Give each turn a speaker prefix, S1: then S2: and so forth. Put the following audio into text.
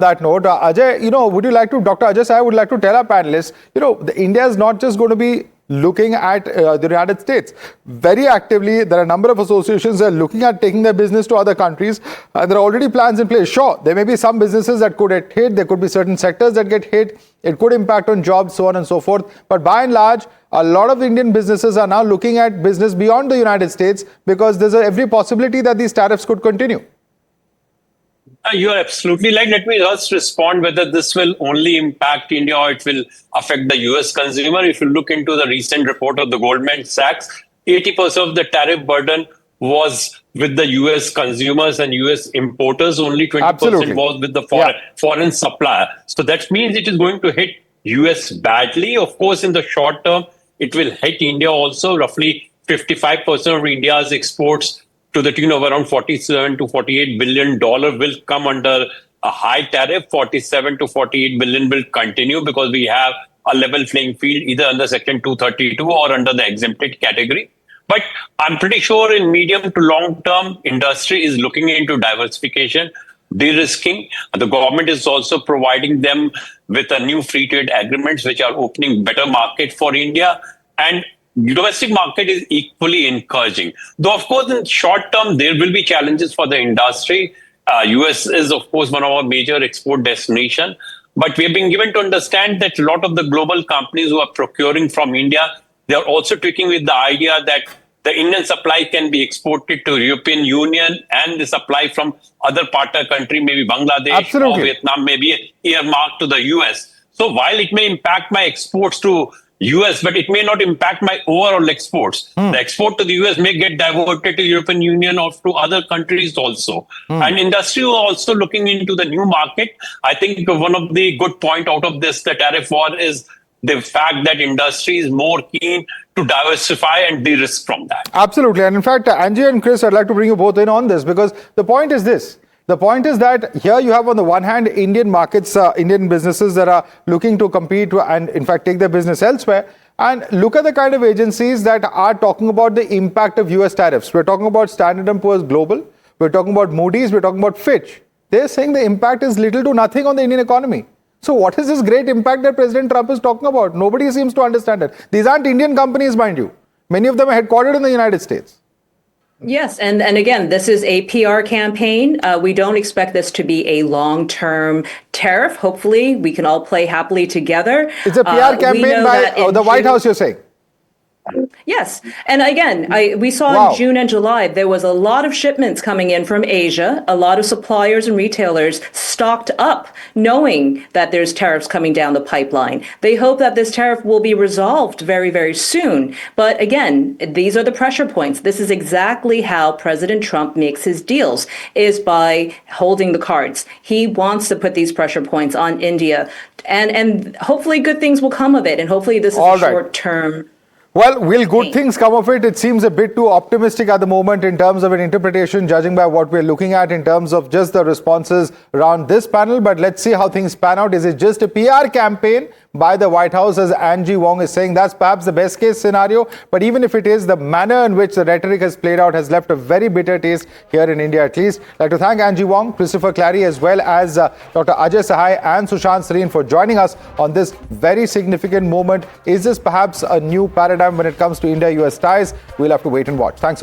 S1: That note, Ajay, would you like to, Dr. Ajay Sahai would like to tell our panelists, India is not just going to be looking at the United States. Very actively, there are a number of associations that are looking at taking their business to other countries. There are already plans in place. Sure, there may be some businesses that could get hit. There could be certain sectors that get hit. It could impact on jobs, so on and so forth. But by and large, a lot of Indian businesses are now looking at business beyond the United States because there's every possibility that these tariffs could continue.
S2: You are absolutely right. Let me just respond whether this will only impact India or it will affect the US consumer. If you look into the recent report of the Goldman Sachs, 80% of the tariff burden was with the US consumers and US importers. Only 20% was with the foreign supplier. So that means it is going to hit US badly. Of course, in the short term, it will hit India also. Roughly 55% of India's exports to the tune of around $47 to $48 billion will come under a high tariff. 47 to 48 billion will continue because we have a level playing field either under Section 232 or under the exempted category. But I'm pretty sure in medium to long term, industry is looking into diversification, de-risking. The government is also providing them with a new free trade agreements, which are opening better market for India. And domestic market is equally encouraging. Though, of course, in short term, there will be challenges for the industry. US is, of course, one of our major export destinations. But we have been given to understand that a lot of the global companies who are procuring from India, they are also tweaking with the idea that the Indian supply can be exported to European Union and the supply from other partner country, maybe Bangladesh or Vietnam, maybe earmarked to the US. So while it may impact my exports to US, but it may not impact my overall exports. The export to the US may get diverted to European Union or to other countries also. And industry is also looking into the new market. I think one of the good point out of this, the tariff war, is the fact that industry is more keen to diversify and de-risk from that.
S1: Absolutely. And in fact, Angie and Chris, I'd like to bring you both in on this because the point is this. The point is that here you have on the one hand Indian markets, Indian businesses that are looking to compete and in fact take their business elsewhere. And look at the kind of agencies that are talking about the impact of US tariffs. We're talking about Standard & Poor's Global. We're talking about Moody's. We're talking about Fitch. They're saying the impact is little to nothing on the Indian economy. So what is this great impact that President Trump is talking about? Nobody seems to understand it. These aren't Indian companies, mind you. Many of them are headquartered in the United States.
S3: Yes. And again, this is a PR campaign. We don't expect this to be a long-term tariff. Hopefully, we can all play happily together.
S1: It's a PR campaign by the White House, you're saying?
S3: Yes. And again, we saw in June and July, there was a lot of shipments coming in from Asia. A lot of suppliers and retailers stocked up knowing that there's tariffs coming down the pipeline. They hope that this tariff will be resolved very, very soon. But again, these are the pressure points. This is exactly how President Trump makes his deals, is by holding the cards. He wants to put these pressure points on India. And hopefully good things will come of it. And hopefully this is a short-term.
S1: Well, will good things come of it? It seems a bit too optimistic at the moment in terms of an interpretation, judging by what we're looking at in terms of just the responses around this panel. But let's see how things pan out. Is it just a PR campaign by the White House, as Angie Wong is saying? That's perhaps the best case scenario. But even if it is, the manner in which the rhetoric has played out has left a very bitter taste here in India, at least. I'd like to thank Angie Wong, Christopher Clary, as well as Dr. Ajay Sahai and Sushant Sareen for joining us on this very significant moment. Is this perhaps a new paradigm when it comes to India-US ties? We'll have to wait and watch. Thanks.